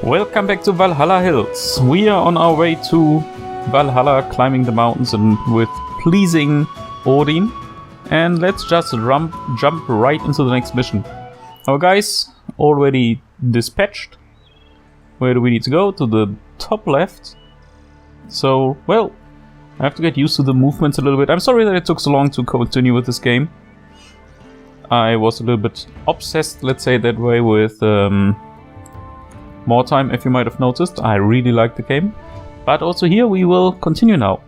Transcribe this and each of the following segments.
Welcome back to Valhalla Hills. We are on our way to Valhalla, climbing the mountains and with pleasing Odin. And let's just jump right into the next mission. Our guys already dispatched. Where do we need to go? To the top left. So, well, I have to get used to the movements a little bit. I'm sorry that it took so long to continue with this game. I was a little bit obsessed, let's say that way, with more time, if you might have noticed. I really like the game. But also here we will continue now.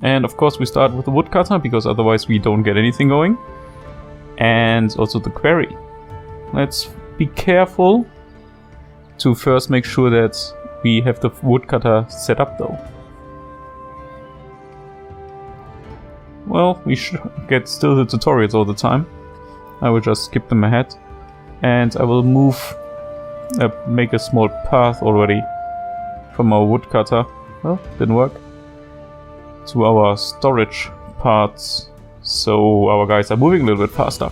And of course we start with the woodcutter, because otherwise we don't get anything going. And also the quarry. Let's be careful to first make sure that we have the woodcutter set up though. Well, we should get still the tutorials all the time. I will just skip them ahead. And I will make a small path already from our woodcutter. Well, didn't work. To our storage parts, so our guys are moving a little bit faster.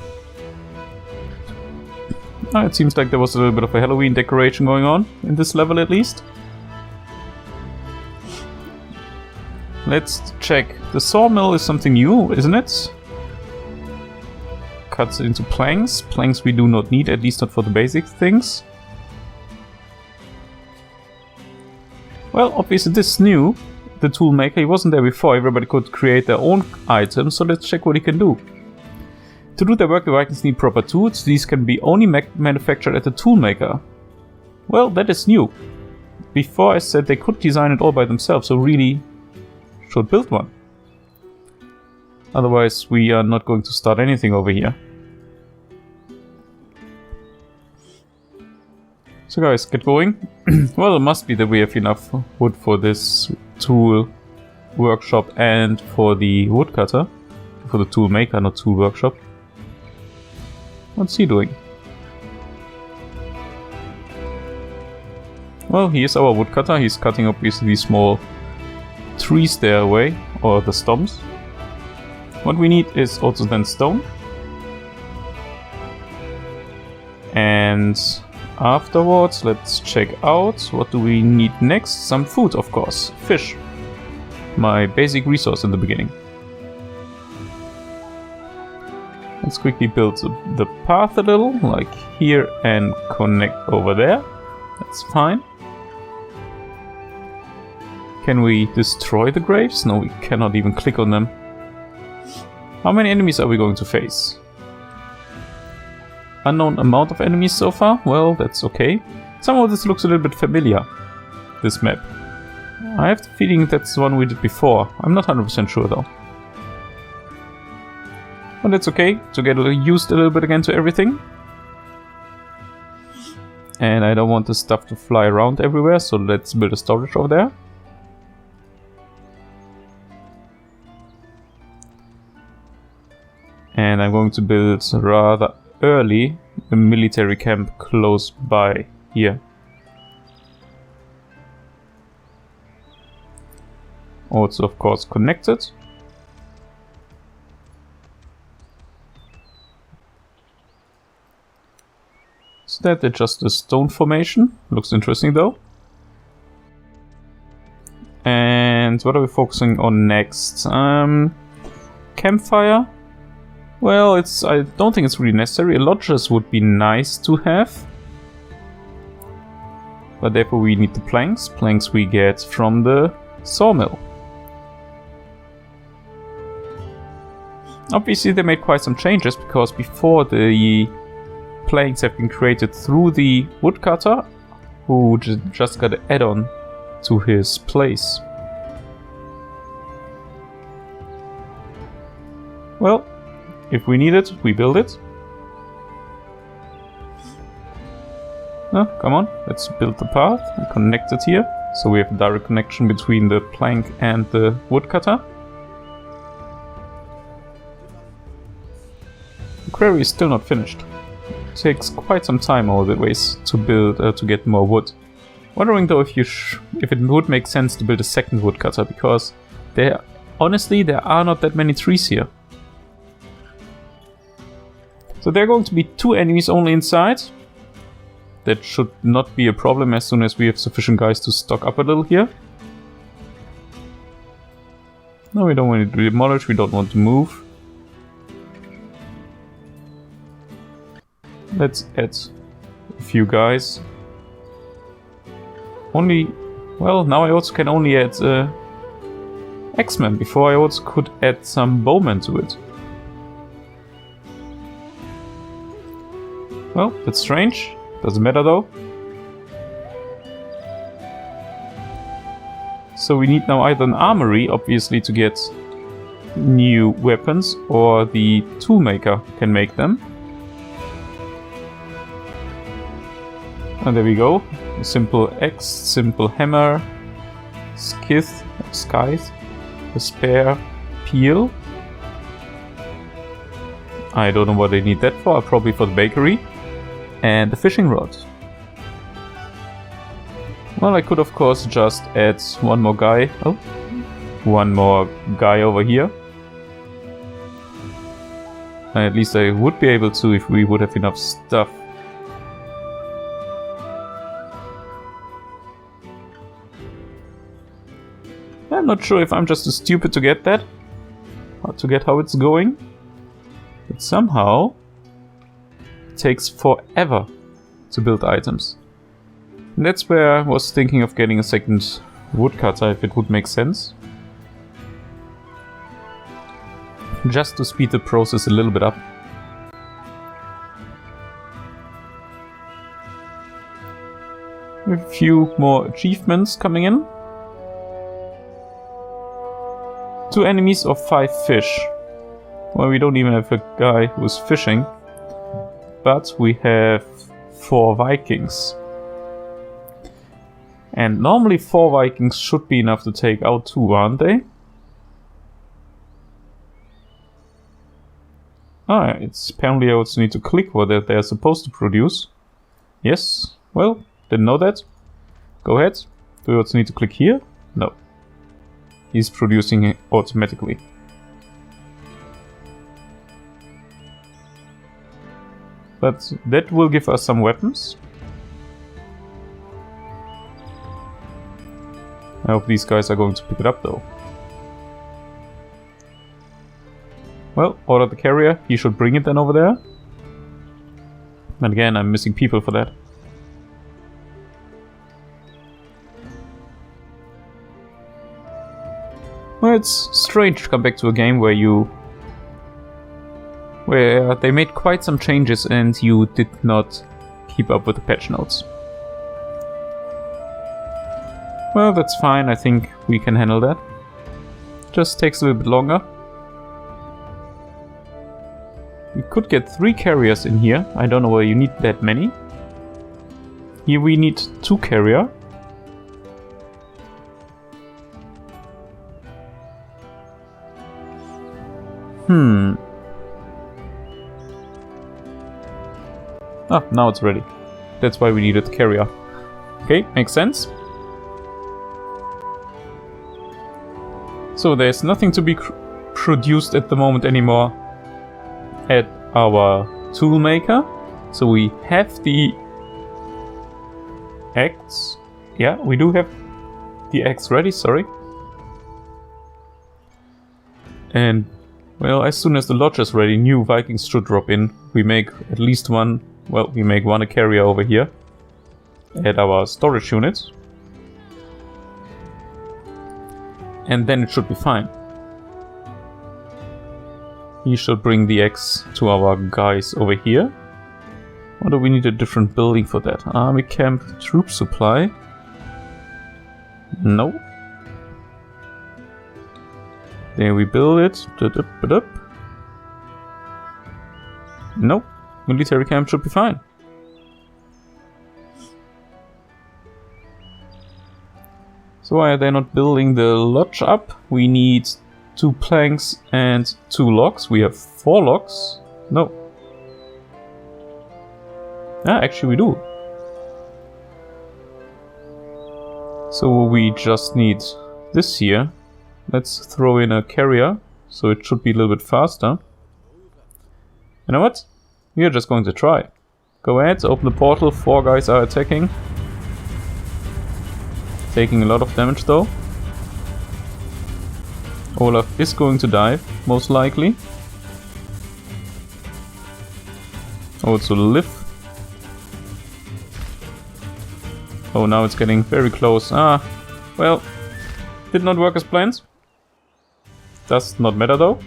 It seems like there was a little bit of a Halloween decoration going on in this level at least. Let's check. The sawmill is something new, isn't it? Cuts it into planks. Planks we do not need, at least not for the basic things. Well, obviously this is new. The tool maker, he wasn't there before. Everybody could create their own items, so let's check what he can do. To do their work, the Vikings need proper tools. These can be only manufactured at the tool maker. Well, that is new. Before I said they could design it all by themselves, so really should build one. Otherwise we are not going to start anything over here. So guys, get going. Well, it must be that we have enough wood for this tool workshop and for the woodcutter. For the tool maker, not tool workshop. What's he doing? Well, here's our woodcutter. He's cutting obviously these small trees there away, or the stumps. What we need is also then stone. And afterwards, let's check out what do we need next. Some food, of course. Fish. My basic resource in the beginning. Let's quickly build the path a little, like here, and connect over there. That's fine. Can we destroy the graves? No, we cannot even click on them. How many enemies are we going to face? Unknown amount of enemies so far? Well, that's okay. Some of this looks a little bit familiar, this map. I have the feeling that's the one we did before. I'm not 100% sure though. But it's okay to get used a little bit again to everything. And I don't want the stuff to fly around everywhere, so let's build a storage over there. And I'm going to build rather early a military camp close by here. Also, of course, connected. Is that just a stone formation? Looks interesting though. And what are we focusing on next? Campfire. Well, I don't think it's really necessary. A lodges would be nice to have. But therefore we need the planks. Planks we get from the sawmill. Obviously they made quite some changes, because before the planks have been created through the woodcutter, who just got an add-on to his place. Well, if we need it, we build it. No, come on, let's build the path and connect it here. So we have a direct connection between the plank and the woodcutter. The quarry is still not finished. It takes quite some time always to build to get more wood. Wondering though if it would make sense to build a second woodcutter, because honestly there are not that many trees here. So there are going to be 2 enemies only inside. that should not be a problem as soon as we have sufficient guys to stock up a little here. No, we don't want to demolish, we don't want to move. Let's add a few guys. Only... well, now I also can only add X-Men. Before I also could add some bowmen to it. Well, that's strange. Doesn't matter though. So we need now either an armory, obviously, to get new weapons, or the toolmaker can make them. And there we go. A simple axe, simple hammer, skith, scythe, a spare peel. I don't know what they need that for, probably for the bakery. And a fishing rod. Well, I could of course just add one more guy. Oh, one more guy over here. At least I would be able to if we would have enough stuff. I'm not sure if I'm just too stupid to get that. Or to get how it's going. But somehow it takes forever to build items. And that's where I was thinking of getting a second woodcutter if it would make sense. Just to speed the process a little bit up. We have a few more achievements coming in. 2 enemies or 5 fish. Well, we don't even have a guy who's fishing. But we have 4 Vikings. And normally 4 Vikings should be enough to take out 2, aren't they? Ah, it's apparently I also need to click what they're supposed to produce. Yes, well, didn't know that. Go ahead. Do we also need to click here? No. He's producing it automatically. But that will give us some weapons. I hope these guys are going to pick it up though. Well, order the carrier. He should bring it then over there. And again, I'm missing people for that. Well, it's strange to come back to a game where they made quite some changes and you did not keep up with the patch notes. Well, that's fine. I think we can handle that. Just takes a little bit longer. We could get 3 carriers in here. I don't know why you need that many. Here we need 2 carrier. Ah, now it's ready. That's why we needed the carrier. Okay, makes sense. So there's nothing to be produced at the moment anymore at our toolmaker. So we have the axe. Yeah, we do have the axe ready, sorry. And, well, as soon as the lodge is ready, new Vikings should drop in. We make at least one, well, we make one a carrier over here at our storage unit. And then it should be fine. He should bring the axe to our guys over here. Or do we need a different building for that? Army camp, troop supply. No. There we build it. Nope. Military camp should be fine. So why are they not building the lodge up? We need 2 planks and 2 logs. We have 4 logs. No. Ah, actually we do. So we just need this here. Let's throw in a carrier, so it should be a little bit faster. You know what? We are just going to try. Go ahead, open the portal. 4 guys are attacking. Taking a lot of damage though. Olaf is going to die, most likely. Also live. Oh, now it's getting very close. Ah, well, did not work as planned. Does not matter though.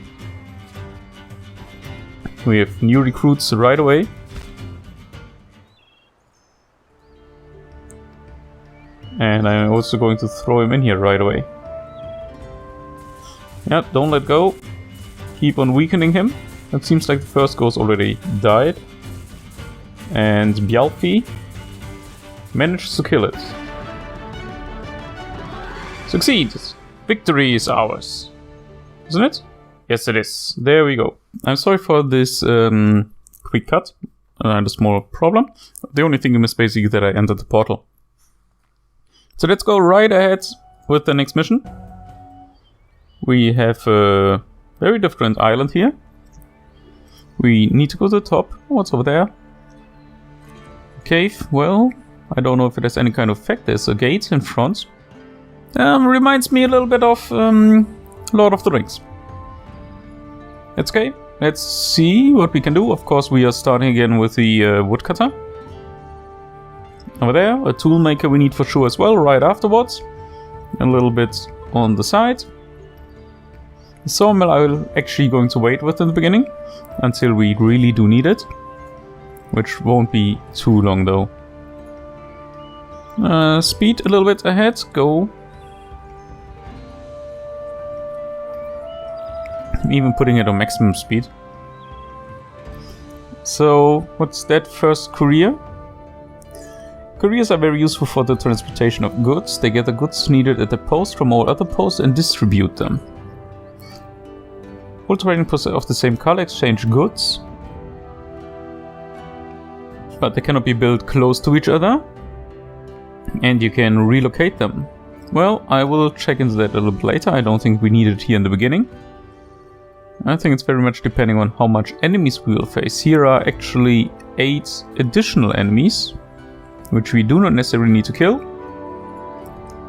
We have new recruits right away. And I'm also going to throw him in here right away. Yeah, don't let go. Keep on weakening him. It seems like the first ghost already died. And Bjalfi managed to kill it. Succeed! Victory is ours. Isn't it? Yes, it is. There we go. I'm sorry for this quick cut. I had a small problem. The only thing is basically that I entered the portal. So let's go right ahead with the next mission. We have a very different island here. We need to go to the top. What's over there? Cave. Well, I don't know if it has any kind of effect. There's a gate in front. Reminds me a little bit of Lord of the Rings. That's okay. Let's see what we can do. Of course, we are starting again with the woodcutter. Over there, a tool maker we need for sure as well, right afterwards. A little bit on the side. The sawmill I'm actually going to wait with in the beginning, until we really do need it. Which won't be too long though. Speed a little bit ahead, go. I'm even putting it on maximum speed. So, what's that first courier? Couriers are very useful for the transportation of goods. They get the goods needed at the post from all other posts and distribute them. All trading posts of the same color exchange goods. But they cannot be built close to each other. And you can relocate them. Well, I will check into that a little bit later. I don't think we need it here in the beginning. I think it's very much depending on how much enemies we will face. Here are actually 8 additional enemies, which we do not necessarily need to kill.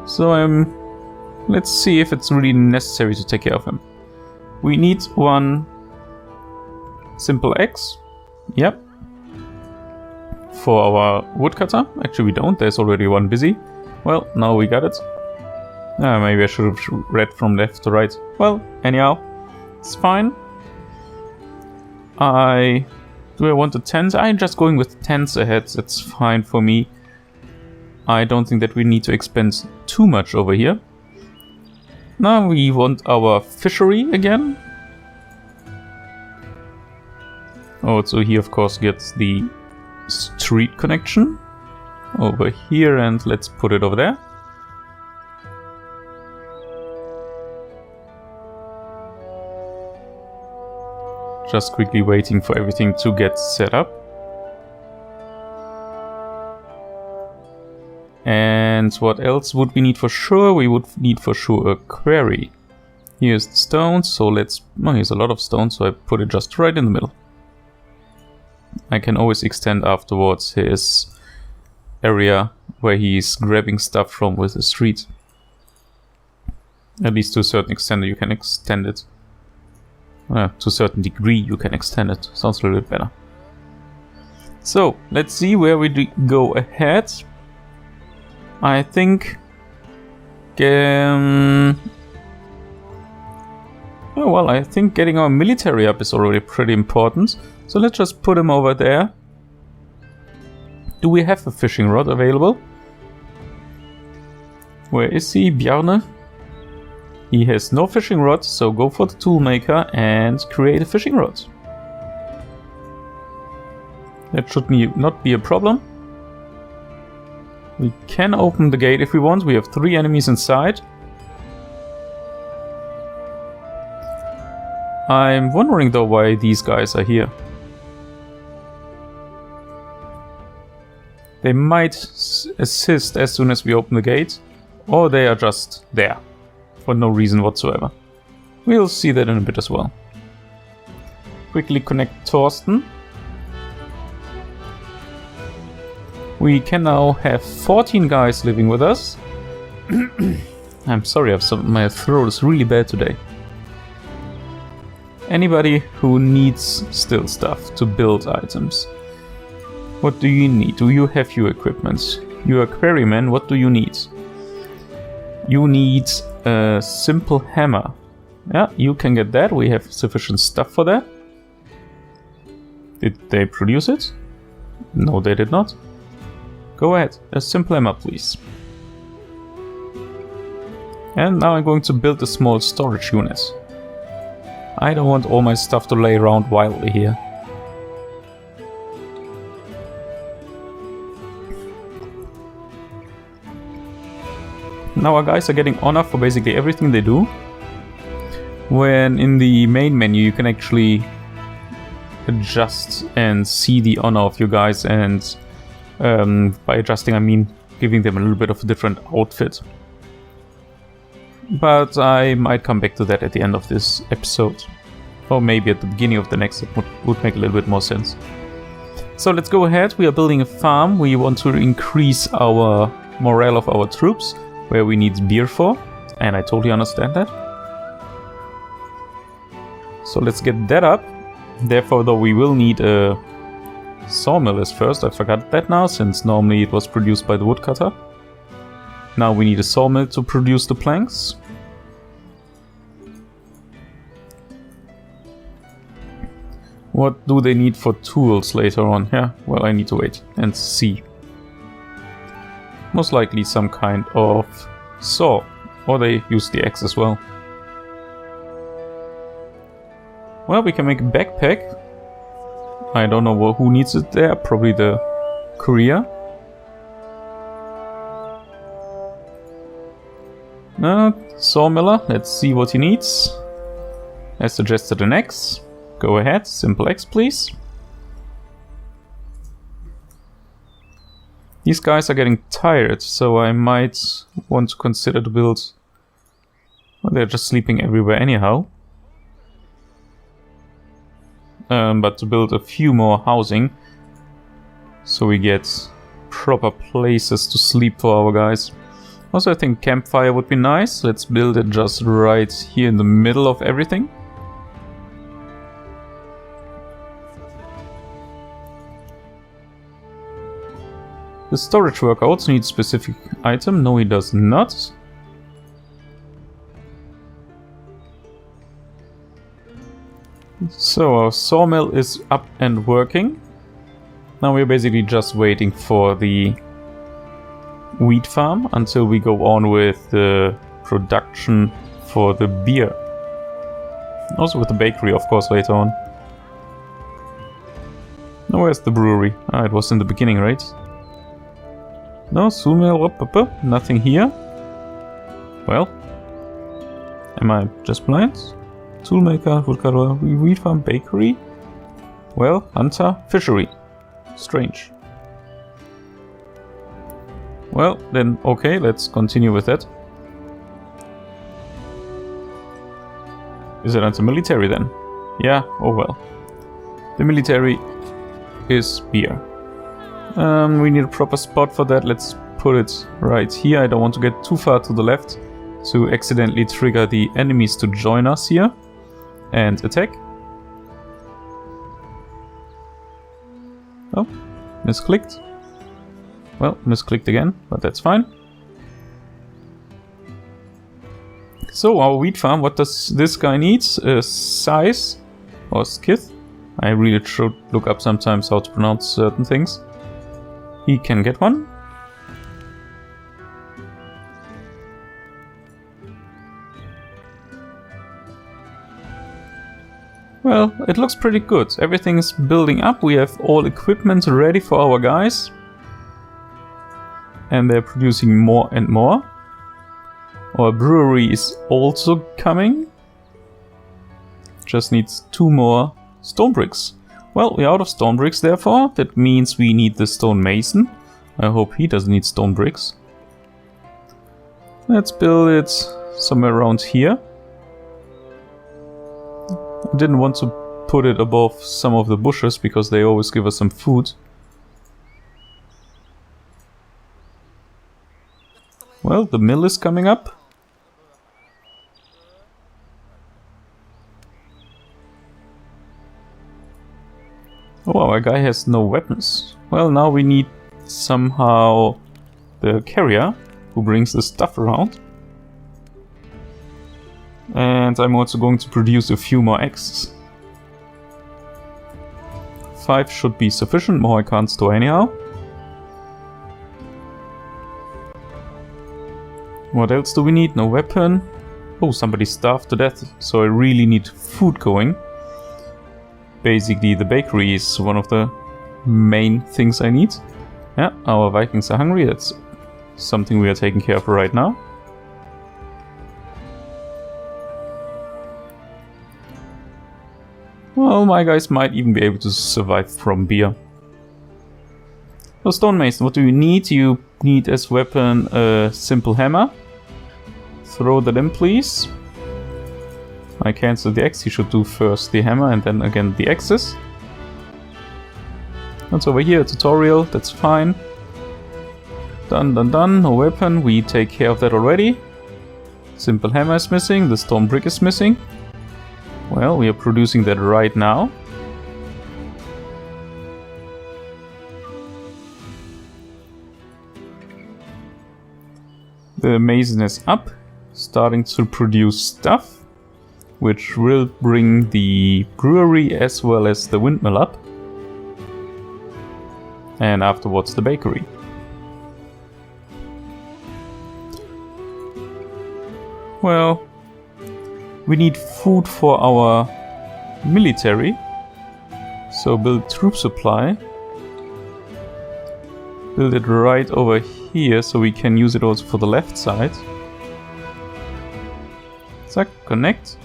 So let's see if it's really necessary to take care of him. We need one simple axe. Yep. For our woodcutter. Actually we don't, there's already one busy. Well, now we got it. Maybe I should have read from left to right. Well, anyhow, it's fine. Do I want a tent? I'm just going with tents ahead, that's fine for me. I don't think that we need to expend too much over here. Now we want our fishery again. Oh, so he of course gets the street connection over here, and let's put it over there. Just quickly waiting for everything to get set up. And what else would we need for sure? We would need for sure a quarry. Here's the stone, so let's... Oh, here's a lot of stone, so I put it just right in the middle. I can always extend afterwards his area where he's grabbing stuff from with the street. At least to a certain extent you can extend it. To a certain degree you can extend it. Sounds a little bit better. So, let's see where we go ahead. I think... oh well, I think getting our military up is already pretty important. So let's just put him over there. Do we have a fishing rod available? Where is he, Bjarne? He has no fishing rod, so go for the toolmaker and create a fishing rod. That should not be a problem. We can open the gate if we want. We have 3 enemies inside. I'm wondering though why these guys are here. They might assist as soon as we open the gate, or they are just there for no reason whatsoever. We'll see that in a bit as well. Quickly connect Torsten. We can now have 14 guys living with us. I'm sorry, my throat is really bad today. Anybody who needs still stuff to build items. What do you need? Do you have your equipment? You're a quarryman, what do you need? You need a simple hammer. Yeah, you can get that. We have sufficient stuff for that. Did they produce it? No, they did not. Go ahead, a simple hammer, please. And now I'm going to build a small storage unit. I don't want all my stuff to lay around wildly here. Now our guys are getting honor for basically everything they do. When in the main menu you can actually adjust and see the honor of your guys, and by adjusting I mean giving them a little bit of a different outfit. But I might come back to that at the end of this episode. Or maybe at the beginning of the next, it would make a little bit more sense. So let's go ahead. We are building a farm. We want to increase our morale of our troops, where we need beer for. And I totally understand that. So let's get that up. Therefore, though, we will need a sawmill as first. I forgot that now, since normally it was produced by the woodcutter. Now we need a sawmill to produce the planks. What do they need for tools later on? Yeah, well, I need to wait and see. Most likely some kind of saw, or they use the axe as well. Well, we can make a backpack. I don't know who needs it there, probably the courier. Sawmiller, let's see what he needs. I suggested an axe. Go ahead, simple axe please. These guys are getting tired, so I might want to consider to build... Well, they're just sleeping everywhere anyhow. But to build a few more housing, so we get proper places to sleep for our guys. Also, I think campfire would be nice. Let's build it just right here in the middle of everything. The storage worker also needs a specific item. No, he does not. So our sawmill is up and working. Now we're basically just waiting for the wheat farm until we go on with the production for the beer. Also with the bakery, of course, later on. Now where's the brewery? Ah, it was in the beginning, right? No, sawmill, nothing here. Well, am I just blind? Toolmaker, woodcutter, wheat farm, bakery. Well, hunter, fishery. Strange. Well, then, okay, let's continue with that. Is it until military then? Yeah, oh well. The military is beer. We need a proper spot for that. Let's put it right here. I don't want to get too far to the left to accidentally trigger the enemies to join us here and attack. Oh, misclicked. Well, misclicked again, but that's fine. So, our wheat farm, what does this guy need? Size or skith? I really should look up sometimes how to pronounce certain things. He can get one. Well, it looks pretty good. Everything is building up. We have all equipment ready for our guys. And they're producing more and more. Our brewery is also coming. Just needs 2 more stone bricks. Well, we're out of stone bricks, therefore. That means we need the stone mason. I hope he doesn't need stone bricks. Let's build it somewhere around here. I didn't want to put it above some of the bushes because they always give us some food. Well, the mill is coming up. Oh, our guy has no weapons. Well, now we need somehow the carrier who brings the stuff around. And I'm also going to produce a few more axes. 5 should be sufficient, more I can't store anyhow. What else do we need? No weapon. Oh, somebody starved to death, so I really need food going. Basically, the bakery is one of the main things I need. Yeah, our Vikings are hungry. That's something we are taking care of right now. Well, my guys might even be able to survive from beer. So, stonemason, what do you need? You need as weapon a simple hammer. Throw that in, please. I cancel the axe. You should do first the hammer and then again the axes. That's over here, a tutorial, that's fine. Done, done, done. No weapon, we take care of that already. Simple hammer is missing, the stone brick is missing. Well, we are producing that right now. The mason is up, starting to produce stuff, which will bring the brewery as well as the windmill up. And afterwards the bakery. Well, we need food for our military, so build troop supply. Build it right over here so we can use it also for the left side. Zack, connect.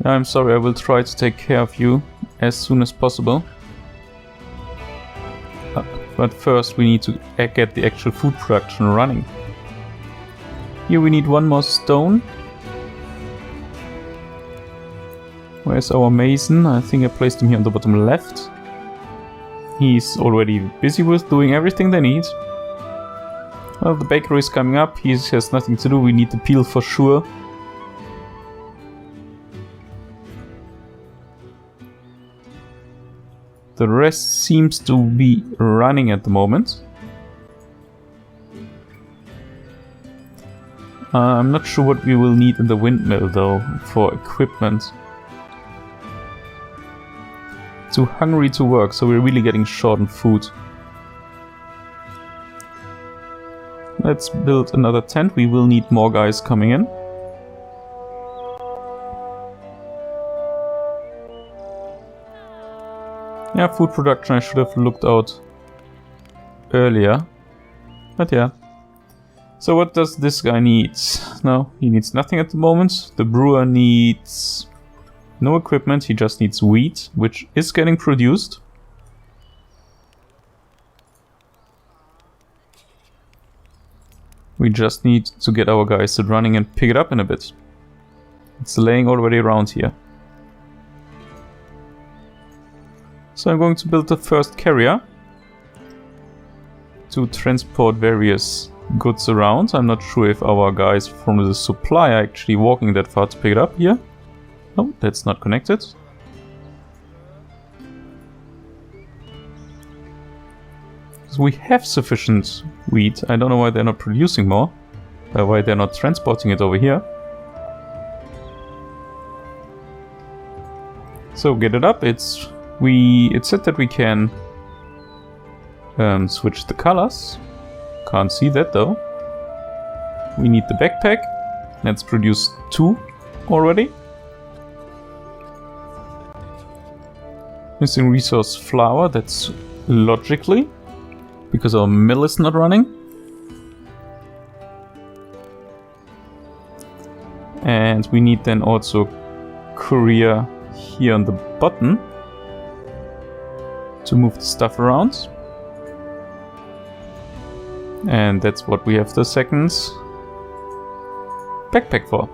I'm sorry, I will try to take care of you as soon as possible. But first we need to get the actual food production running. Here we need one more stone. Where's our mason? I think I placed him here on the bottom left. He's already busy with doing everything they need. Well, the bakery is coming up. He has nothing to do. We need the peel for sure. The rest seems to be running at the moment. I'm not sure what we will need in the windmill though for equipment. Too hungry to work, so we're really getting short on food. Let's build another tent. We will need more guys coming in. Yeah, food production I should have looked out earlier. But yeah. So what does this guy need? No, he needs nothing at the moment. The brewer needs no equipment, he just needs wheat, which is getting produced. We just need to get our guys running and pick it up in a bit. It's laying already around here. So I'm going to build the first carrier to transport various goods around. I'm not sure if our guys from the supply are actually walking that far to pick it up here. No, that's not connected. So we have sufficient wheat. I don't know why they're not producing more. Why they're not transporting it over here. So get it up. It said that we can switch the colors. Can't see that though. We need the backpack. Let's produce 2 already. Missing resource flour. That's logically because our mill is not running. And we need then also courier here on the button to move the stuff around. And that's what we have the second backpack for.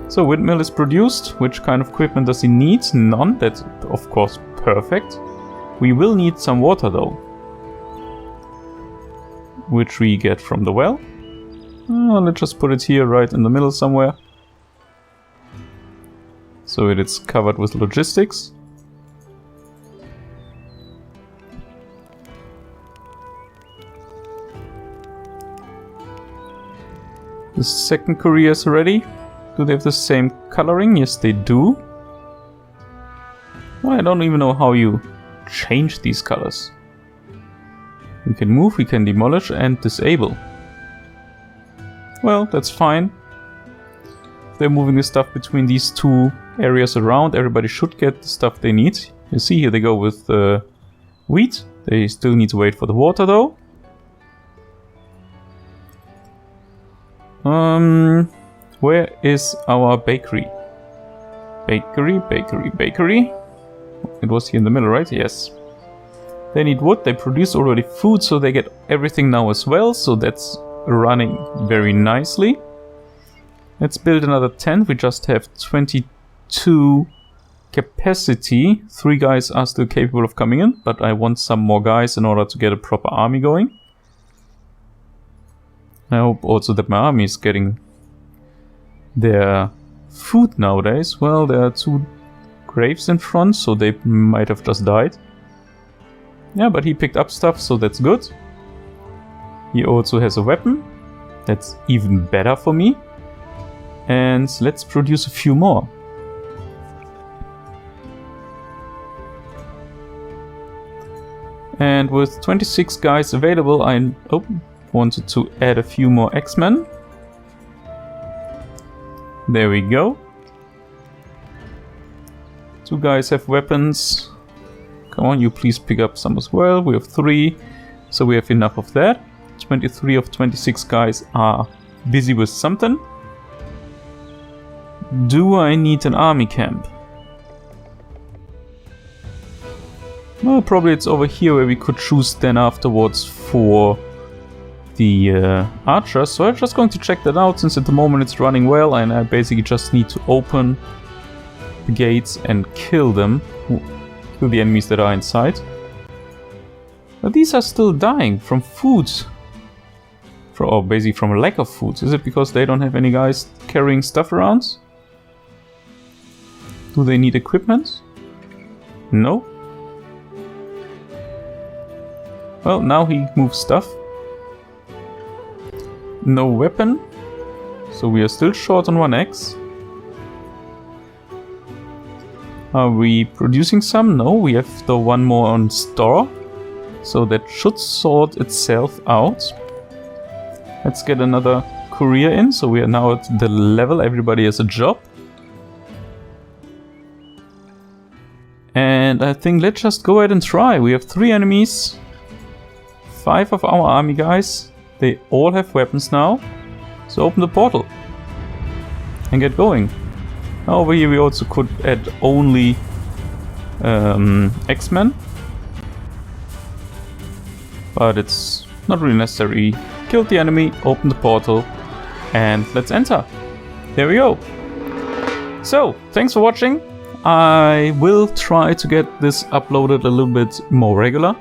So windmill is produced. Which kind of equipment does he need? None. That's of course perfect. We will need some water though, which we get from the well. Let's just put it here right in the middle somewhere, so it is covered with logistics. The second courier is ready. Do they have the same coloring? Yes, they do. Well, I don't even know how you change these colors. We can move, we can demolish and disable. Well, that's fine. If they're moving the stuff between these two areas around, everybody should get the stuff they need. You see, here they go with wheat. They still need to wait for the water though. Where is our bakery? Bakery. It was here in the middle, right? Yes. They need wood, they produce already food, so they get everything now as well, so that's running very nicely. Let's build another tent. We just have 22 capacity. 3 guys are still capable of coming in, but I want some more guys in order to get a proper army going. I hope also that my army is getting their food nowadays. Well, there are 2 graves in front, so they might have just died. Yeah, but he picked up stuff, so that's good. He also has a weapon. That's even better for me. And let's produce a few more. And with 26 guys available, I wanted to add a few more X-Men. There we go. 2 guys have weapons. Come on, you please pick up some as well. We have 3, so we have enough of that. 23 of 26 guys are busy with something. Do I need an army camp? Well, probably it's over here where we could choose then afterwards for the archers. So I'm just going to check that out, since at the moment it's running well and I basically just need to open the gates and kill them. Kill the enemies that are inside. But these are still dying from food. Or basically from a lack of food. Is it because they don't have any guys carrying stuff around? Do they need equipment? No. Well, now he moves stuff. No weapon. So we are still short on 1 X. Are we producing some? No, we have the 1 more on store. So that should sort itself out. Let's get another courier in. So we are now at the level. Everybody has a job. And I think let's just go ahead and try. We have 3 enemies. 5 of our army guys. They all have weapons now. So open the portal. And get going. Now over here we also could add only X-Men. But it's not really necessary. Killed the enemy, open the portal, and let's enter. There we go. So, thanks for watching. I will try to get this uploaded a little bit more regular.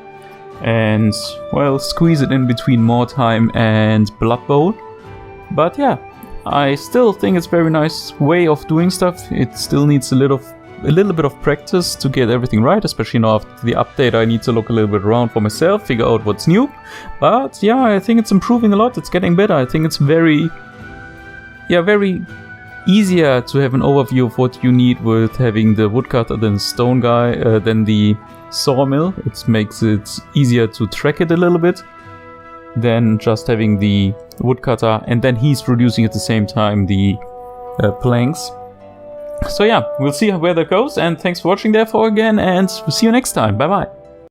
And, well, squeeze it in between More Time and Blood Bowl. But yeah, I still think it's a very nice way of doing stuff. It still needs a little bit of practice to get everything right, especially now after the update. I need to look a little bit around for myself, figure out what's new. But yeah, I think it's improving a lot. It's getting better. I think it's very easier to have an overview of what you need with having the woodcutter than stone guy than the sawmill. It makes it easier to track it a little bit than just having the woodcutter and then he's producing at the same time the planks. So yeah, we'll see where that goes, and thanks for watching therefore again, and we'll see you next time. Bye bye.